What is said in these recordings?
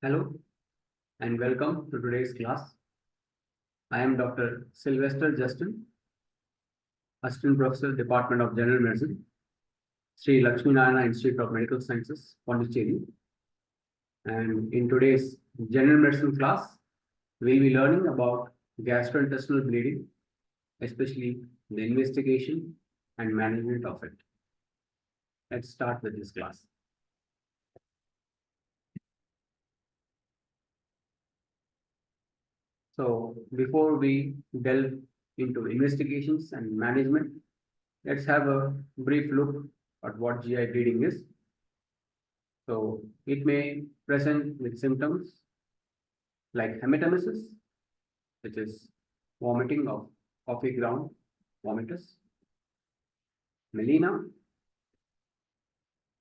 Hello and welcome to today's class. I am Dr. Sylvester Justin, Assistant Professor, Department of General Medicine, Sri Lakshmi Narayana Institute of Medical Sciences, Pondicherry. And in today's General Medicine class, we'll be learning about gastrointestinal bleeding, especially the investigation and management of it. Let's start with this class. So before we delve into investigations and management, let's have a brief look at what GI bleeding is. So it may present with symptoms like hematemesis, which is vomiting of coffee ground vomitus, melena,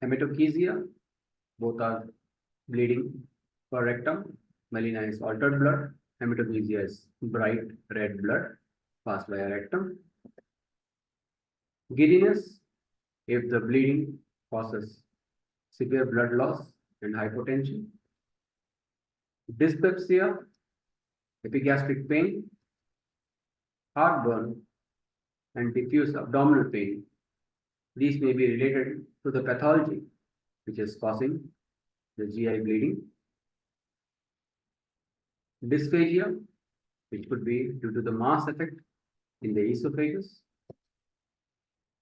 hematochezia, both are bleeding for rectum. Melena is altered blood, hematochezia is bright red blood passed via rectum. Giddiness, if the bleeding causes severe blood loss and hypotension. Dyspepsia, epigastric pain, heartburn, and diffuse abdominal pain. These may be related to the pathology which is causing the GI bleeding. Dysphagia, which could be due to the mass effect in the esophagus.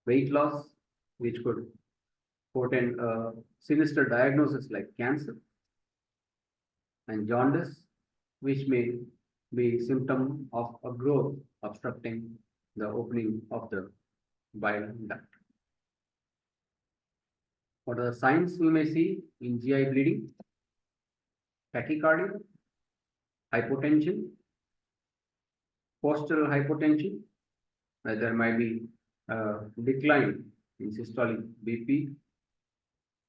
Weight loss, which could portend a sinister diagnosis like cancer. And jaundice, which may be symptom of a growth obstructing the opening of the bile duct. What are the signs we may see in GI bleeding? Tachycardia, hypotension, postural hypotension, where there might be a decline in systolic BP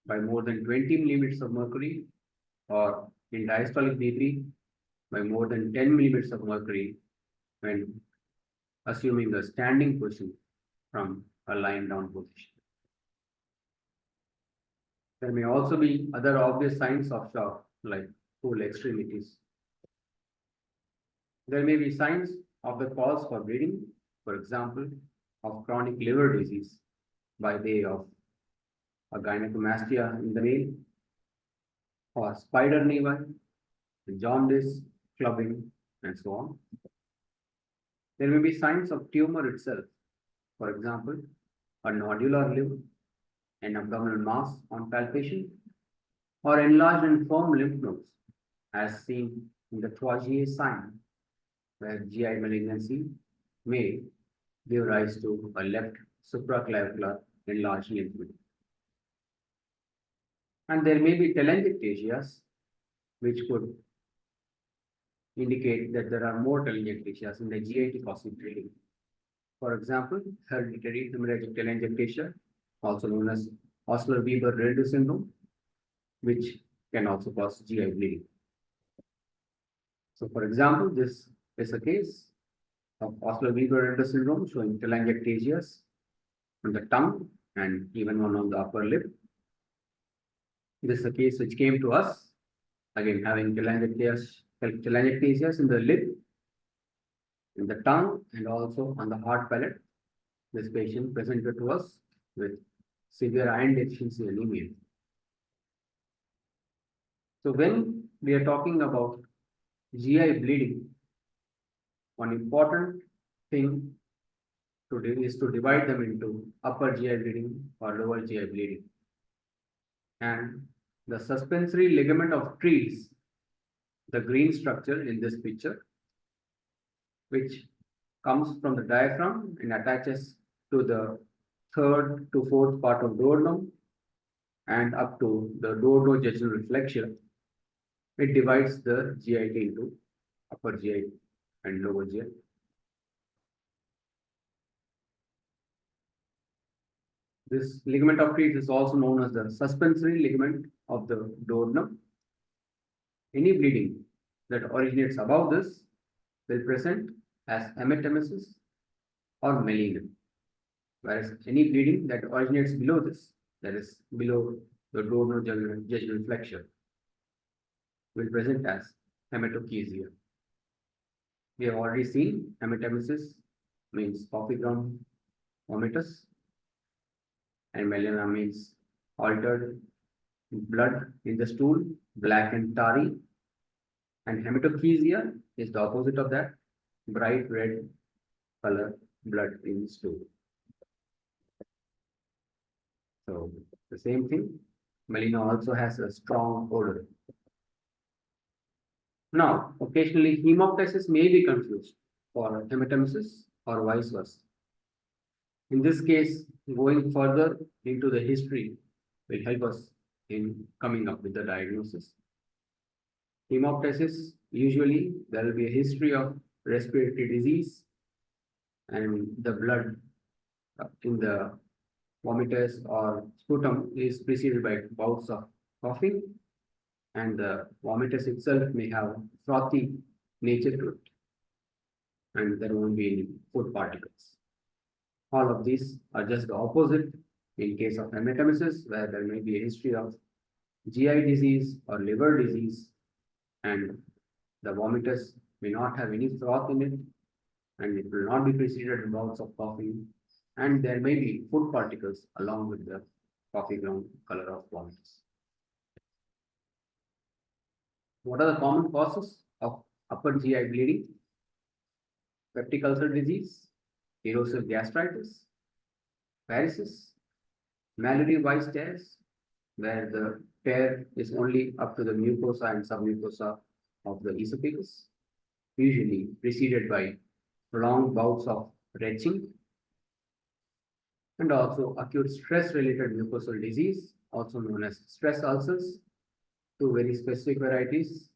by more than 20 millimeters of mercury, or in diastolic BP by more than 10 millimeters of mercury when assuming a standing position from a lying down position. There may also be other obvious signs of shock like cool extremities. There may be signs of the cause for bleeding, for example, of chronic liver disease by way of a gynecomastia in the male, or spider nevi, jaundice, clubbing, and so on. There may be signs of tumor itself, for example, a nodular liver, an abdominal mass on palpation, or enlarged and firm lymph nodes, as seen in the Troisier sign, where GI malignancy may give rise to a left supraclavicular enlarged lymph node. And there may be telangiectasias, which could indicate that there are more telangiectasias in the GIT causing bleeding. For example, hereditary hemorrhagic telangiectasia, also known as Osler-Weber-Rendu syndrome, which can also cause GI bleeding. So, for example, this is a case of Osler-Weber-Rendu syndrome showing telangiectasias on the tongue and even one on the upper lip. This is a case which came to us, again having telangiectasias in the lip, in the tongue, and also on the hard palate. This patient presented to us with severe iron deficiency anemia. So when we are talking about GI bleeding, one important thing to do is to divide them into upper GI bleeding or lower GI bleeding. And the suspensory ligament of Treves, the green structure in this picture, which comes from the diaphragm and attaches to the third to fourth part of duodenum and up to the duodenojejunal flexure. It divides the GIT into upper GI and lower GI. This ligament of Treves is also known as the suspensory ligament of the duodenum. Any bleeding that originates above this will present as hematemesis or melena, whereas any bleeding that originates below this, that is below the duodenojejunal flexure, will present as hematochezia. We have already seen hematemesis means coffee ground vomitus, and melena means altered blood in the stool, black and tarry. And hematochezia is the opposite of that, bright red color blood in stool. So the same thing, melena also has a strong odor. Now, occasionally hemoptysis may be confused for hematemesis or vice versa. In this case, going further into the history will help us in coming up with the diagnosis. Hemoptysis, usually there will be a history of respiratory disease and the blood in the vomitus or sputum is preceded by bouts of coughing, and the vomitus itself may have frothy nature to it, and there won't be any food particles. All of these are just the opposite in case of hematemesis, where there may be a history of GI disease or liver disease, and the vomitus may not have any froth in it, and it will not be preceded by bouts of coughing, and there may be food particles along with the coffee ground color of vomitus. What are the common causes of upper GI bleeding? Peptic ulcer disease, erosive gastritis, varices, Mallory-Weiss tears, where the tear is only up to the mucosa and submucosa of the esophagus, usually preceded by prolonged bouts of retching, and also acute stress-related mucosal disease, also known as stress ulcers. Two very specific varieties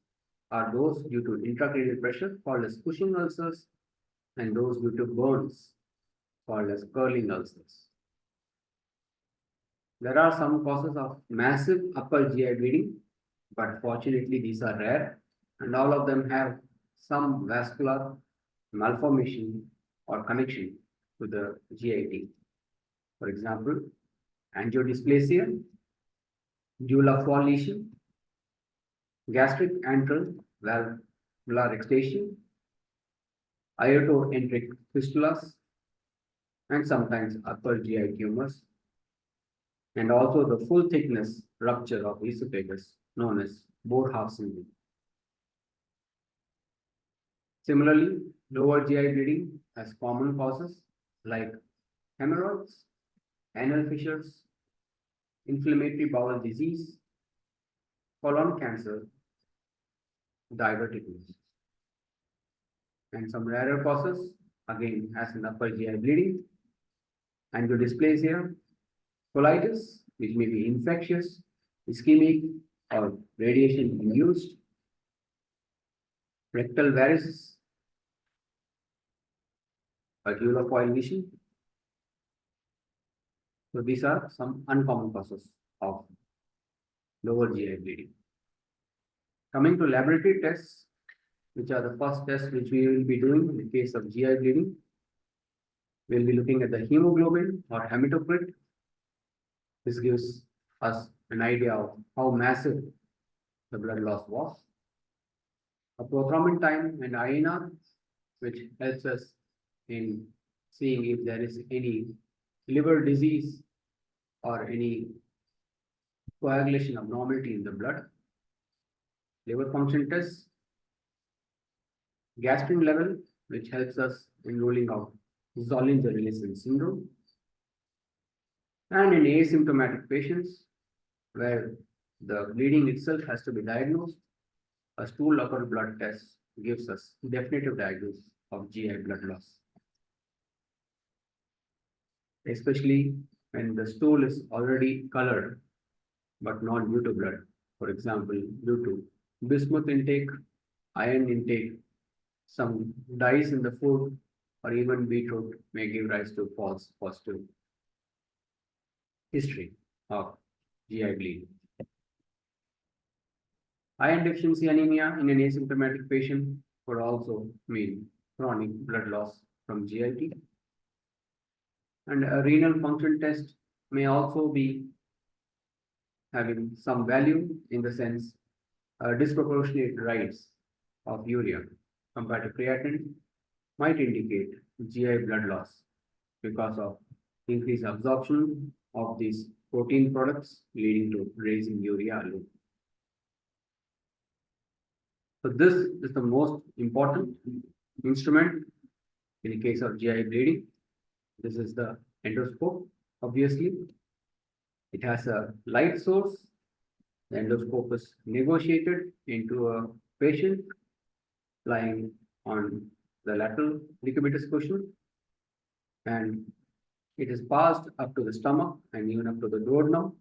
are those due to intracranial pressure called as Cushing ulcers, and those due to burns called as curling ulcers. There are some causes of massive upper GI bleeding, but fortunately these are rare, and all of them have some vascular malformation or connection to the GIT. For example, angiodysplasia, dewar fall lesion, gastric antral valvular ectasia, aortoenteric fistulas, and sometimes upper GI tumors, and also the full thickness rupture of esophagus known as Boerhaave syndrome. Similarly, lower GI bleeding has common causes like hemorrhoids, anal fissures, inflammatory bowel disease, colon cancer, diverticulosis. And some rarer causes, again, as in upper GI bleeding, angiodysplasia, colitis, which may be infectious, ischemic, or radiation induced, rectal varices, alveolar foil lesion. So these are some uncommon causes of lower GI bleeding. Coming to laboratory tests, which are the first tests which we will be doing in the case of GI bleeding. We'll be looking at the hemoglobin or hematocrit. This gives us an idea of how massive the blood loss was. A prothrombin time and INR, which helps us in seeing if there is any liver disease or any coagulation abnormality in the blood. Liver function test, gastrin level, which helps us in ruling out Zollinger-Ellison syndrome. And in asymptomatic patients, where the bleeding itself has to be diagnosed, a stool upper blood test gives us definitive diagnosis of GI blood loss. Especially when the stool is already colored, but not due to blood. For example, due to bismuth intake, iron intake, some dyes in the food, or even beetroot may give rise to false positive history of GI bleeding. Iron deficiency anemia in an asymptomatic patient could also mean chronic blood loss from GIT. And a renal function test may also be having some value in the sense A disproportionate rise of urea compared to creatinine might indicate GI blood loss because of increased absorption of these protein products leading to raising urea alone. So this is the most important instrument in the case of GI bleeding. This is the endoscope. Obviously, it has a light source. The endoscope is negotiated into a patient lying on the lateral decubitus cushion, and it is passed up to the stomach and even up to the duodenum,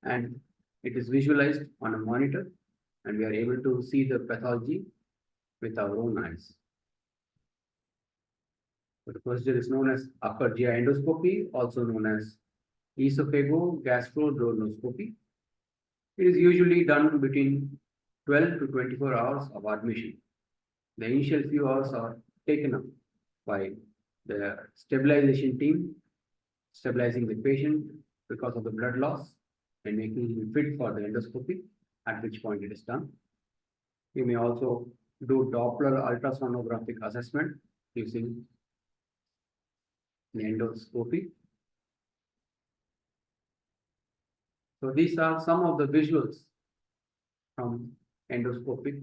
and it is visualized on a monitor, and we are able to see the pathology with our own eyes. The procedure is known as upper GI endoscopy, also known as esophago-gastroduodenoscopy. It is usually done between 12 to 24 hours of admission. The initial few hours are taken up by the stabilization team, stabilizing the patient because of the blood loss and making him fit for the endoscopy, at which point it is done. You may also do Doppler ultrasonographic assessment using the endoscopy. So these are some of the visuals from endoscopic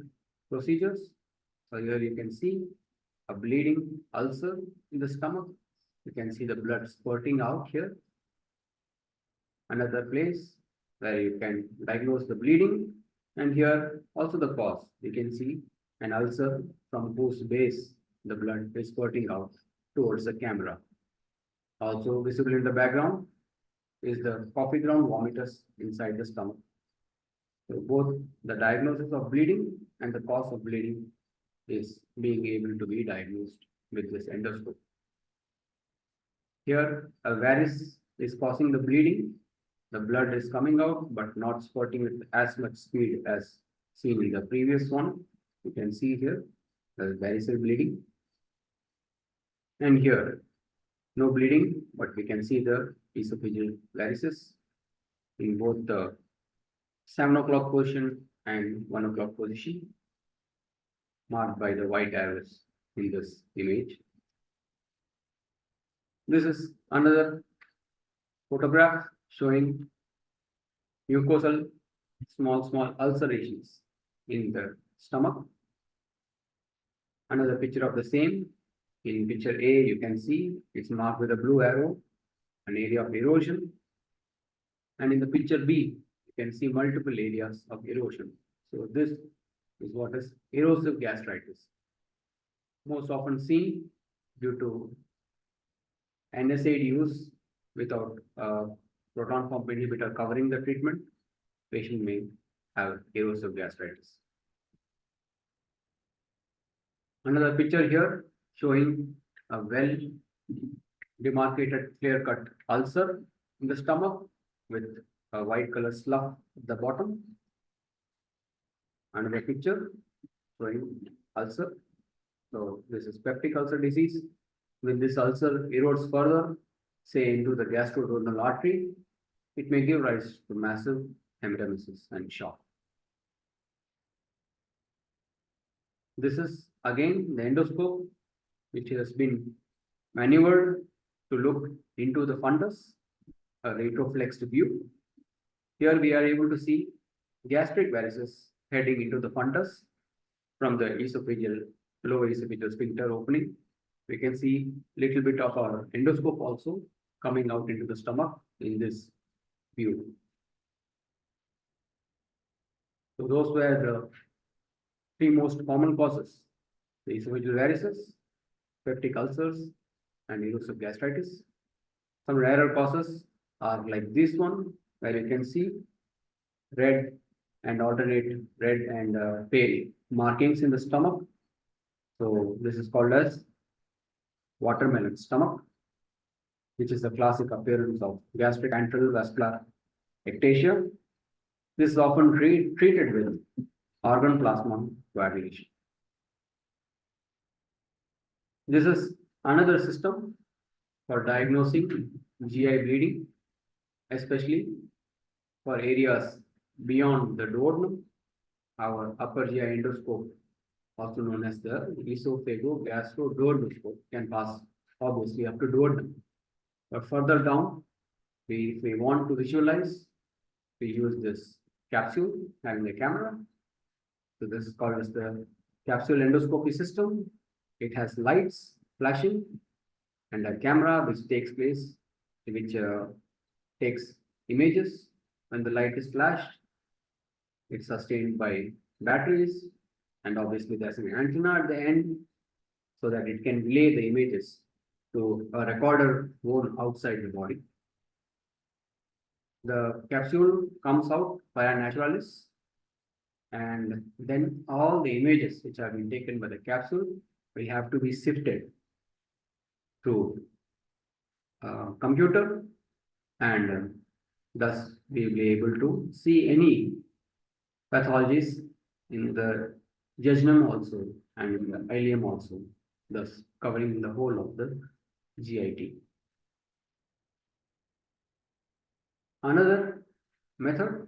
procedures. So here you can see a bleeding ulcer in the stomach. You can see the blood spurting out here. Another place where you can diagnose the bleeding, and here also the cause. You can see an ulcer from whose base the blood is spurting out towards the camera. Also visible in the background is the coffee ground vomitus inside the stomach. So both the diagnosis of bleeding and the cause of bleeding is being able to be diagnosed with this endoscope. Here, a varus is causing the bleeding. The blood is coming out, but not spurting with as much speed as seen in the previous one. You can see here, the varicose bleeding. And here, no bleeding, but we can see the esophageal varices in both the 7 o'clock position and 1 o'clock position, marked by the white arrows in this image. This is another photograph showing mucosal small ulcerations in the stomach. Another picture of the same. In picture A, you can see it's marked with a blue arrow, an area of erosion. And in the picture B, you can see multiple areas of erosion. So this is what is erosive gastritis. Most often seen due to NSAID use without proton pump inhibitor covering the treatment. Patient may have erosive gastritis. Another picture here showing a well demarcated clear-cut ulcer in the stomach with a white color slough at the bottom. Another picture showing ulcer. So this is peptic ulcer disease. When this ulcer erodes further, say into the gastroduodenal artery, it may give rise to massive hematemesis and shock. This is again the endoscope, which has been maneuvered to look into the fundus, a retroflexed view. Here we are able to see gastric varices heading into the fundus from the esophageal, lower esophageal sphincter opening. We can see little bit of our endoscope also coming out into the stomach in this view. So those were the three most common causes: the esophageal varices, peptic ulcers, and erosive gastritis. Some rarer causes are like this one, where you can see red and alternate red and pale markings in the stomach. So this is called as watermelon stomach, which is the classic appearance of gastric antral vascular ectasia. This is often treated with organ plasma coagulation. This is another system for diagnosing GI bleeding, especially for areas beyond the duodenum. our upper GI endoscope, also known as the esophagogastroduodenoscope, can pass obviously up to duodenum. But further down, if we want to visualize, we use this capsule having a camera. So this is called as the capsule endoscopy system. It has lights flashing and a camera which takes images. When the light is flashed, it's sustained by batteries, and obviously there's an antenna at the end so that it can relay the images to a recorder worn outside the body. The capsule comes out via naturalis, and then all the images which have been taken by the capsule will have to be sifted through computer, and thus we will be able to see any pathologies in the jejunum also and in the ileum also, thus covering the whole of the GIT. Another method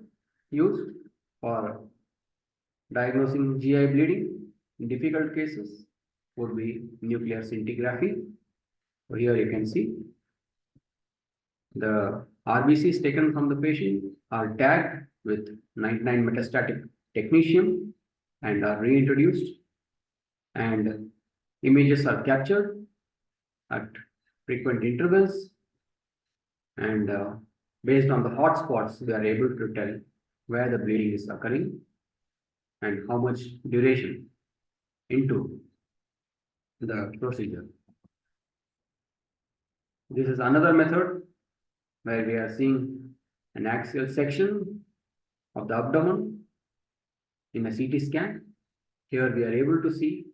used for diagnosing GI bleeding in difficult cases would be nuclear scintigraphy. So here you can see the RBCs taken from the patient are tagged with 99 metastatic technetium and are reintroduced, and images are captured at frequent intervals, and based on the hotspots, we are able to tell where the bleeding is occurring and how much duration into the procedure. This is another method where we are seeing an axial section of the abdomen in a CT scan. Here we are able to see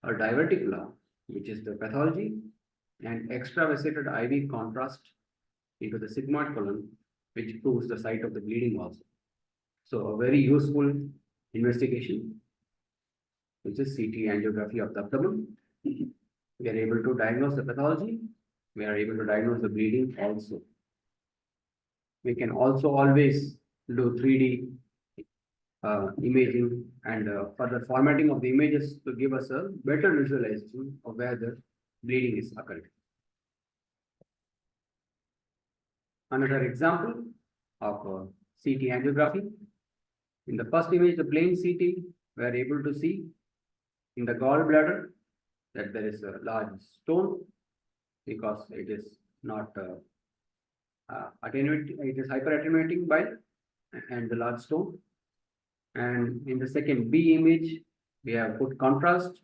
a diverticula, which is the pathology, and extravasated IV contrast into the sigmoid colon, which proves the site of the bleeding also. So a very useful investigation, which is CT angiography of the abdomen. We are able to diagnose the pathology. We are able to diagnose the bleeding also. We can also always do 3D imaging and further formatting of the images to give us a better visualization of where the bleeding is occurring. Another example of CT angiography. In the first image, the plain CT, we are able to see in the gallbladder that there is a large stone because it is not attenuating, it is hyperattenuating bile and the large stone. And in the second B image, we have put contrast,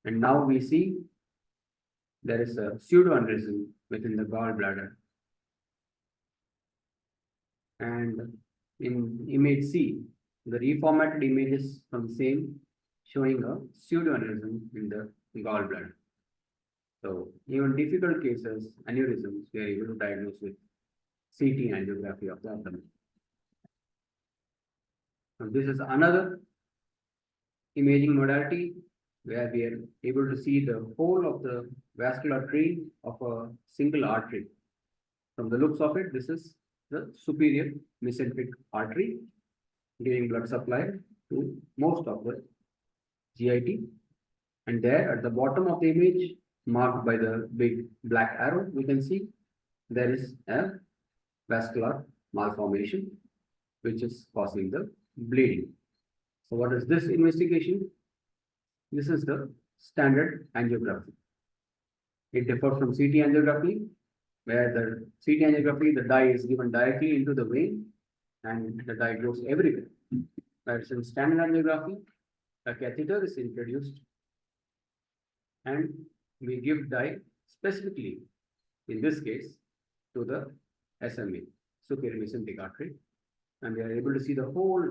and now we see there is a pseudoaneurysm within the gallbladder. And in image C, the reformatted images from the same showing a pseudoaneurysm in the gallbladder. So even difficult cases, aneurysms, we are able to diagnose with CT angiography of the abdomen. Now, this is another imaging modality where we are able to see the whole of the vascular tree of a single artery. From the looks of it, this is the superior mesenteric artery giving blood supply to most of the GIT. And there at the bottom of the image, marked by the big black arrow, we can see there is a vascular malformation which is causing the bleeding. So what is this investigation? This is the standard angiography. It differs from CT angiography, where the CT angiography, the dye is given directly into the vein and the dye goes everywhere. Whereas in standard angiography, a catheter is introduced and we give dye specifically, in this case, to the SMA, superior mesenteric artery, and we are able to see the whole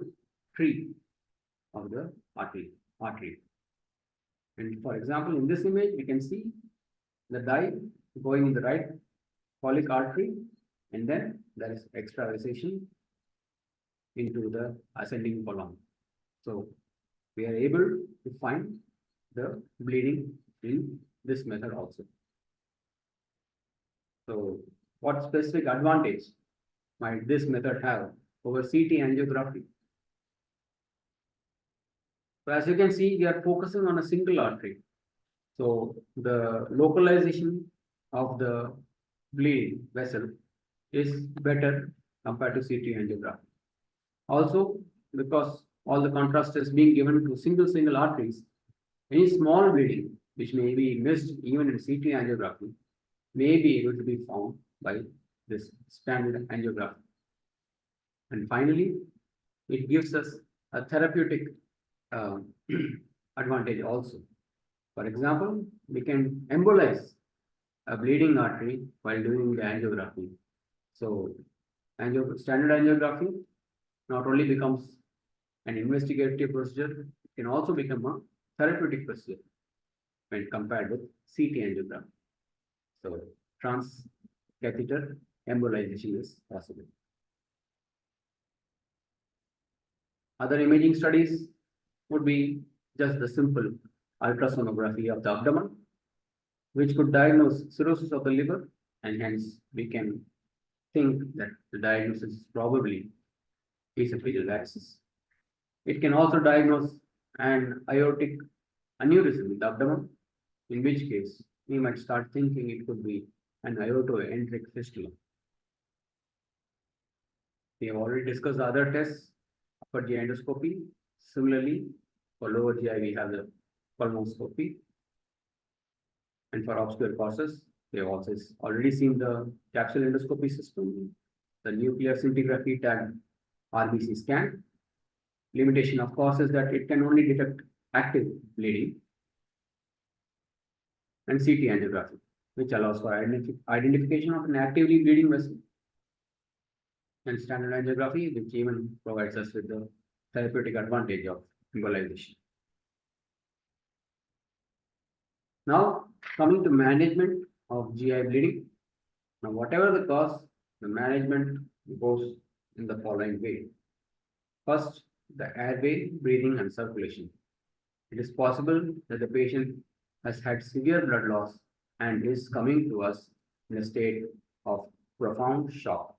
tree of the artery. And for example, in this image, we can see the dye going in the right colic artery, and then there is extravasation into the ascending column. So we are able to find the bleeding in this method also. So what specific advantage might this method have over CT angiography? So as you can see, we are focusing on a single artery. So the localization of the bleeding vessel is better compared to CT angiography. Also, because all the contrast is being given to single arteries, any small bleeding which may be missed even in CT angiography may be able to be found by this standard angiography. And finally, it gives us a therapeutic uh, advantage also. For example, we can embolize a bleeding artery while doing the angiography. So, standard angiography not only becomes an investigative procedure, it can also become a therapeutic procedure when compared with CT angiography. So, transcatheter embolization is possible. Other imaging studies would be just the simple ultrasonography of the abdomen, which could diagnose cirrhosis of the liver, and hence we can think that the diagnosis is probably esophageal abscess. It can also diagnose an aortic aneurysm in the abdomen, in which case we might start thinking it could be an aortoenteric fistula. We have already discussed the other tests for GI endoscopy. Similarly, for lower GI, we have the colonoscopy. And for obscure causes, we have also already seen the capsule endoscopy system, the nuclear scintigraphy tagged RBC scan. Limitation, of course, is that it can only detect active bleeding, and CT angiography, which allows for identification of an actively bleeding vessel, and standard angiography, which even provides us with the therapeutic advantage of embolization. Now, coming to management of GI bleeding. Now, whatever the cause, the management goes in the following way. First, the airway, breathing, and circulation. It is possible that the patient has had severe blood loss and is coming to us in a state of profound shock.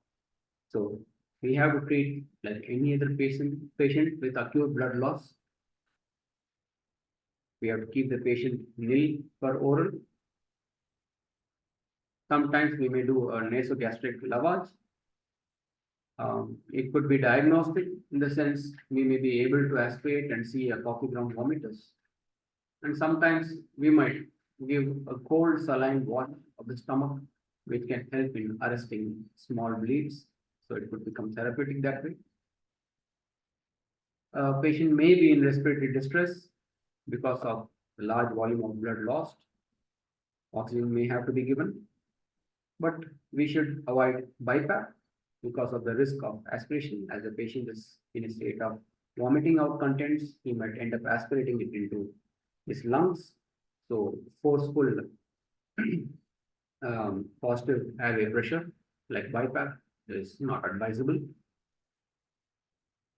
So we have to treat like any other patient with acute blood loss. We have to keep the patient nil per oral. Sometimes we may do a nasogastric lavage. It could be diagnostic in the sense we may be able to aspirate and see a coffee ground vomitus. And sometimes we might give a cold saline wash of the stomach, which can help in arresting small bleeds. So it could become therapeutic that way. A patient may be in respiratory distress because of the large volume of blood lost. Oxygen may have to be given, but we should avoid BiPAP because of the risk of aspiration. As the patient is in a state of vomiting out contents, he might end up aspirating it into his lungs. So forceful positive airway pressure like BiPAP is not advisable.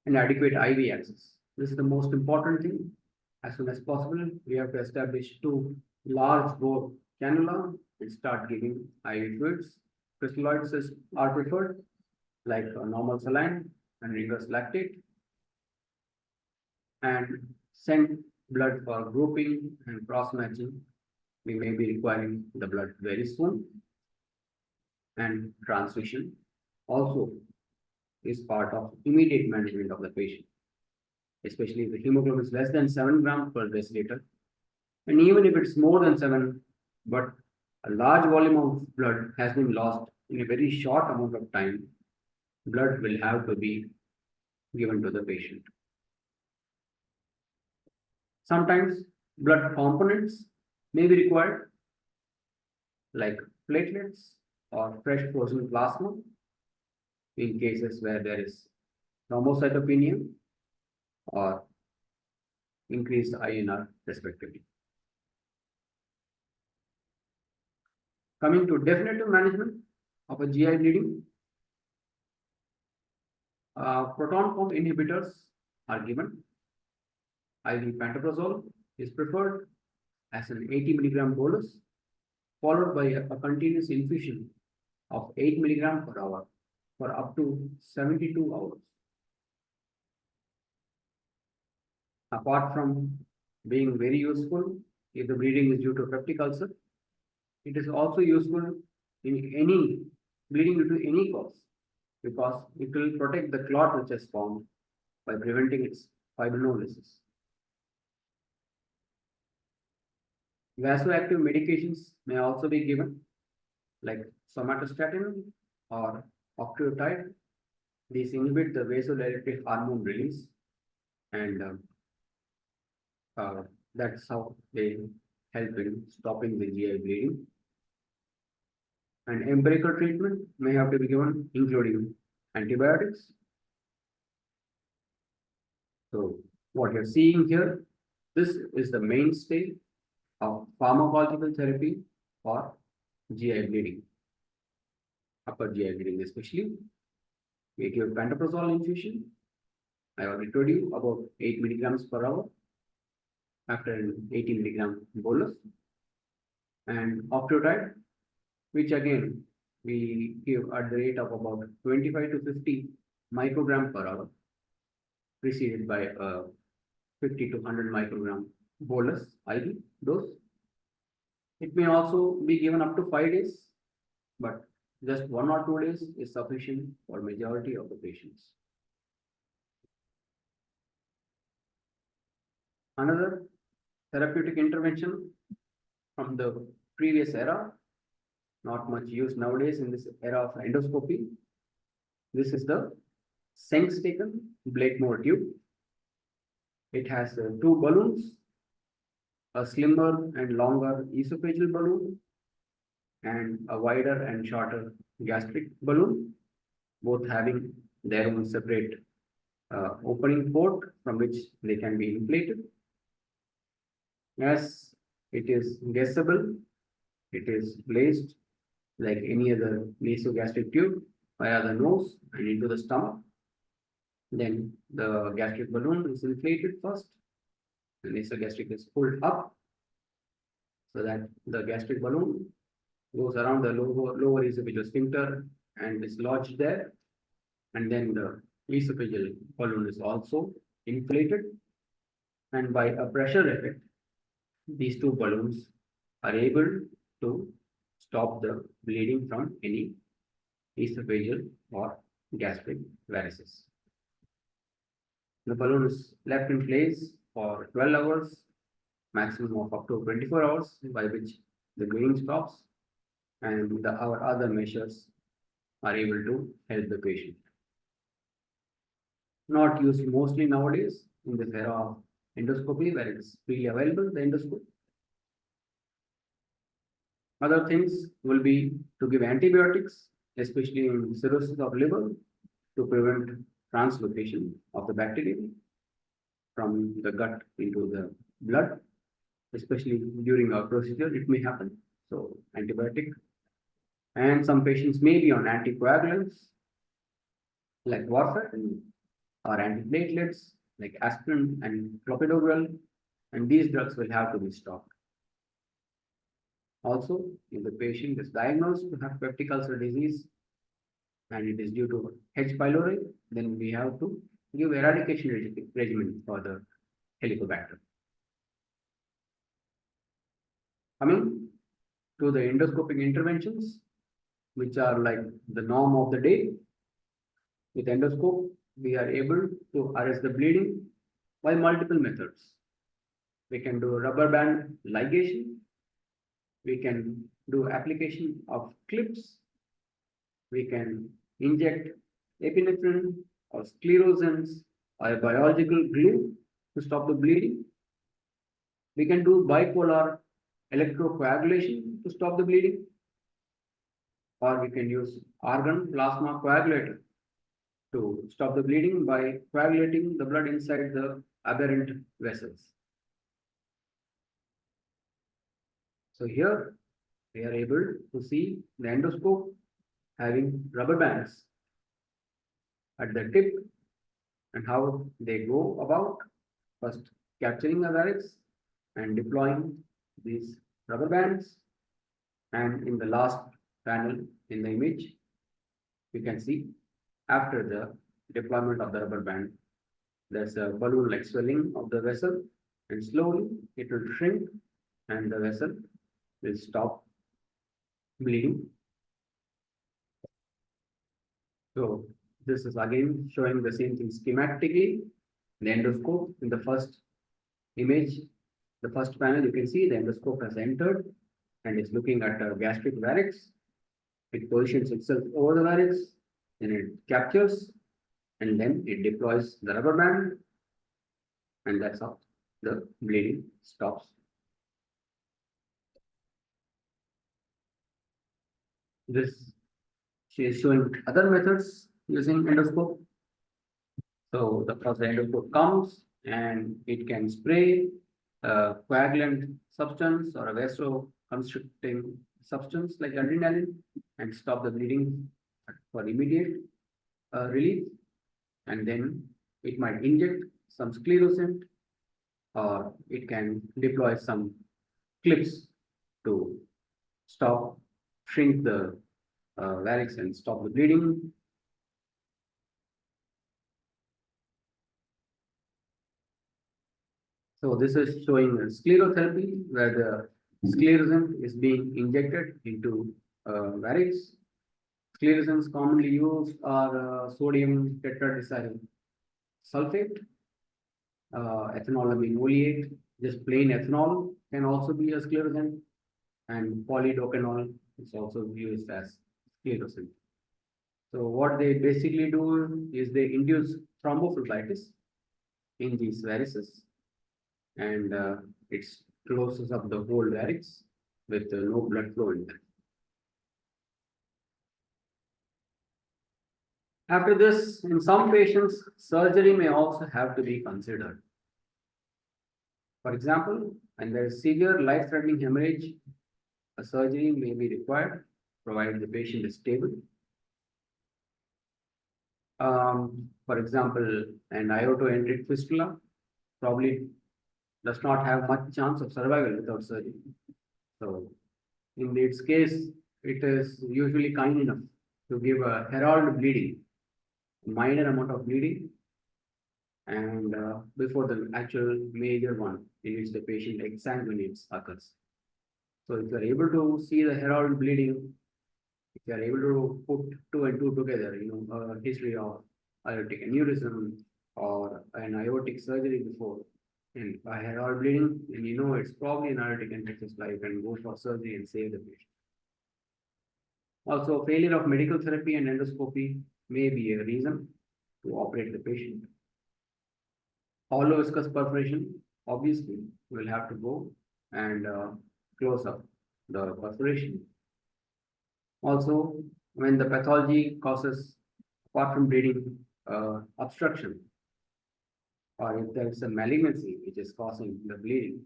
And adequate IV access. This is the most important thing. As soon as possible, we have to establish 2 large bore cannula and start giving IV fluids. Crystalloids are preferred, like normal saline and rigorous lactate, and send blood for grouping and cross matching. We may be requiring the blood very soon, and transfusion also is part of immediate management of the patient, especially if the hemoglobin is less than 7 grams per deciliter. And even if it's more than 7, but a large volume of blood has been lost in a very short amount of time, blood will have to be given to the patient. Sometimes blood components may be required, like platelets or fresh frozen plasma, in cases where there is thrombocytopenia or increased INR respectively. Coming to definitive management of a GI bleeding, proton pump inhibitors are given. IV pantoprazole is preferred as an 80 milligram bolus, followed by a continuous infusion of 8 milligram per hour for up to 72 hours. apart from being very useful if the bleeding is due to peptic ulcer, it is also useful in any bleeding due to any cause because it will protect the clot which is formed by preventing its fibrinolysis. Vasoactive medications may also be given, like somatostatin or octreotide. These inhibit the vasodilatory hormone release, and that's how they help in stopping the GI bleeding. And empirical treatment may have to be given, including antibiotics. So, what you're seeing here, this is the mainstay of pharmacological therapy for GI bleeding, upper GI bleeding especially. We give pantoprazole infusion. I already told you about 8 milligrams per hour after an 80 milligram bolus. And octreotide, which again we give at the rate of about 25 to 50 microgram per hour, preceded by a 50 to 100 microgram bolus IV dose. It may also be given up to 5 days, but just 1 or 2 days is sufficient for majority of the patients. Another therapeutic intervention from the previous era, not much used nowadays in this era of endoscopy. This is the Sengstaken Blakemore tube. It has 2 balloons, a slimmer and longer esophageal balloon, and a wider and shorter gastric balloon, both having their own separate opening port from which they can be inflated. As it is guessable, it is placed like any other nasogastric tube via the nose and into the stomach. Then the gastric balloon is inflated first. The nasogastric is pulled up so that the gastric balloon goes around the lower esophageal sphincter and is lodged there. And then the esophageal balloon is also inflated. And by a pressure effect, these 2 balloons are able to stop the bleeding from any esophageal or gastric varices. The balloon is left in place for 12 hours, maximum of up to 24 hours, by which the bleeding stops, and our other measures are able to help the patient. Not used mostly nowadays in this era of endoscopy where it is freely available, the endoscope. Other things will be to give antibiotics, especially in cirrhosis of liver, to prevent translocation of the bacteria from the gut into the blood, especially during our procedure, it may happen. So, antibiotic. And some patients may be on anticoagulants like warfarin or antiplatelets like aspirin and clopidogrel, and these drugs will have to be stopped. Also, if the patient is diagnosed to have peptic ulcer disease and it is due to H. pylori, then we have to give eradication regimen for the Helicobacter. Coming to the endoscopic interventions, which are like the norm of the day. With endoscope, we are able to arrest the bleeding by multiple methods. We can do rubber band ligation. We can do application of clips. We can inject epinephrine or sclerosants or a biological glue to stop the bleeding. We can do bipolar electrocoagulation to stop the bleeding. Or we can use argon plasma coagulator to stop the bleeding by coagulating the blood inside the aberrant vessels. So here we are able to see the endoscope having rubber bands at the tip and how they go about, first capturing the varix and deploying these rubber bands, and in the last panel in the image you can see after the deployment of the rubber band there's a balloon-like swelling of the vessel, and slowly it will shrink, and the vessel will stop bleeding. So this is again showing the same thing schematically. The endoscope in the first image, the first panel, you can see the endoscope has entered and is looking at a gastric varix. It positions itself over the varix, and it captures, and then it deploys the rubber band, and that's how the bleeding stops. This she is showing other methods using endoscope. So the first endoscope comes and it can spray a coagulant substance or a vasoconstricting substance like adrenaline and stop the bleeding for immediate relief. And then it might inject some sclerosant, or it can deploy some clips to stop, shrink the varix and stop the bleeding. So this is showing a sclerotherapy where the sclerosant is being injected into varix. Sclerosants commonly used are sodium tetradecyl sulfate, ethanolamine oleate, just plain ethanol can also be a sclerosant, and polydocanol is also used as sclerosant. So what they basically do is they induce thrombophlebitis in these varices, and it closes up the whole varix with no blood flow in there. After this, in some patients, surgery may also have to be considered. For example, when there is severe life-threatening hemorrhage, a surgery may be required, provided the patient is stable. For example, an aortoenteric fistula probably does not have much chance of survival without surgery. So, in its case, it is usually kind enough to give a herald bleeding, a minor amount of bleeding, and before the actual major one in which the patient exsanguinates occurs. So, if you are able to see the herald bleeding, if you are able to put two and two together, a history of aortic aneurysm or an aortic surgery before, and a herald bleeding, and it's probably an aortic enteric fistula, you can go for surgery and save the patient. Also, failure of medical therapy and endoscopy may be a reason to operate the patient. Hollow viscous perforation, obviously, will have to go and close up the perforation. Also, when the pathology causes, apart from bleeding, obstruction, or if there is a malignancy which is causing the bleeding,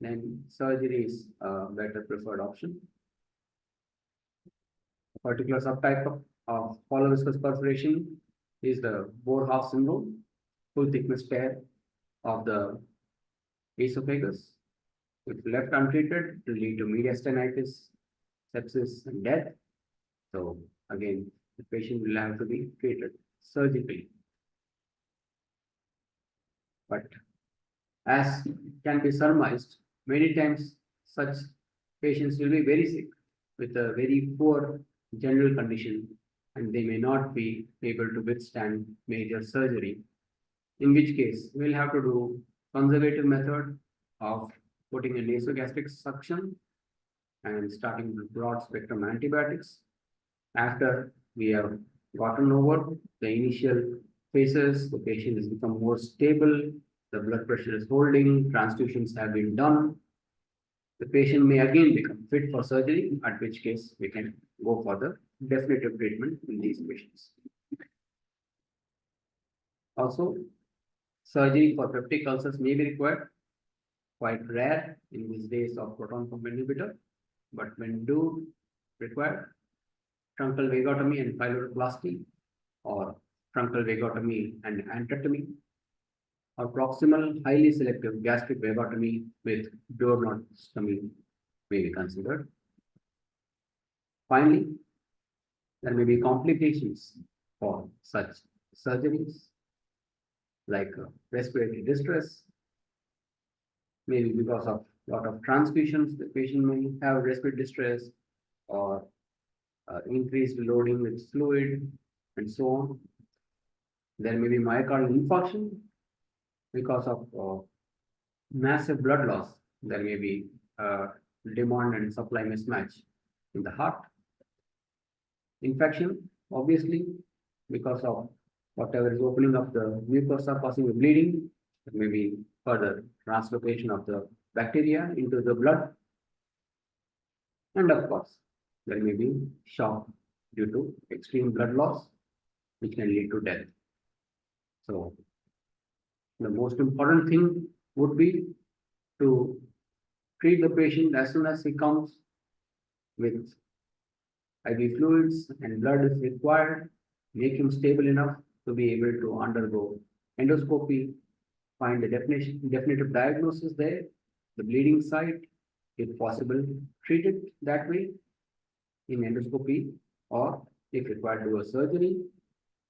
then surgery is a better preferred option. A particular subtype of hollow viscous perforation is the Boerhaave syndrome, full thickness tear of the esophagus. If left untreated, it will lead to mediastinitis, sepsis, and death. So again, the patient will have to be treated surgically. But as can be surmised, many times such patients will be very sick with a very poor general condition, and they may not be able to withstand major surgery, in which case we'll have to do conservative method of putting a nasogastric suction and starting with broad spectrum antibiotics. After we have gotten over the initial phases, the patient has become more stable, the blood pressure is holding, transfusions have been done, the patient may again become fit for surgery, at which case we can go for the definitive treatment in these patients. Also, surgery for peptic ulcers may be required, quite rare in these days of proton pump inhibitor, but when do require, truncal vagotomy and pyloroplasty, or truncal vagotomy and antectomy, or proximal highly selective gastric vagotomy with duodenostomy may be considered. Finally, there may be complications for such surgeries. like respiratory distress, maybe because of lot of transfusions, the patient may have respiratory distress or increased loading with fluid and so on. There may be myocardial infarction because of massive blood loss. There may be demand and supply mismatch in the heart. Infection, obviously, because of whatever is opening up the mucosa causing the bleeding, there may be further translocation of the bacteria into the blood. And of course, there may be shock due to extreme blood loss, which can lead to death. So, the most important thing would be to treat the patient as soon as he comes with IV fluids and blood is required, make him stable enough to be able to undergo endoscopy, find a definitive diagnosis there, the bleeding site, if possible, treat it that way in endoscopy, or if required, do a surgery.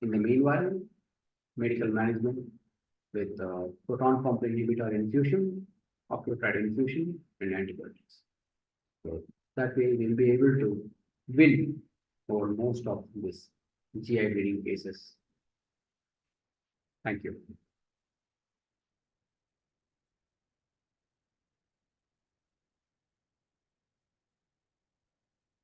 In the meanwhile, medical management with proton pump inhibitor infusion, octreotide infusion, and antibiotics. So that way we'll be able to win over most of this GI bleeding cases. Thank you.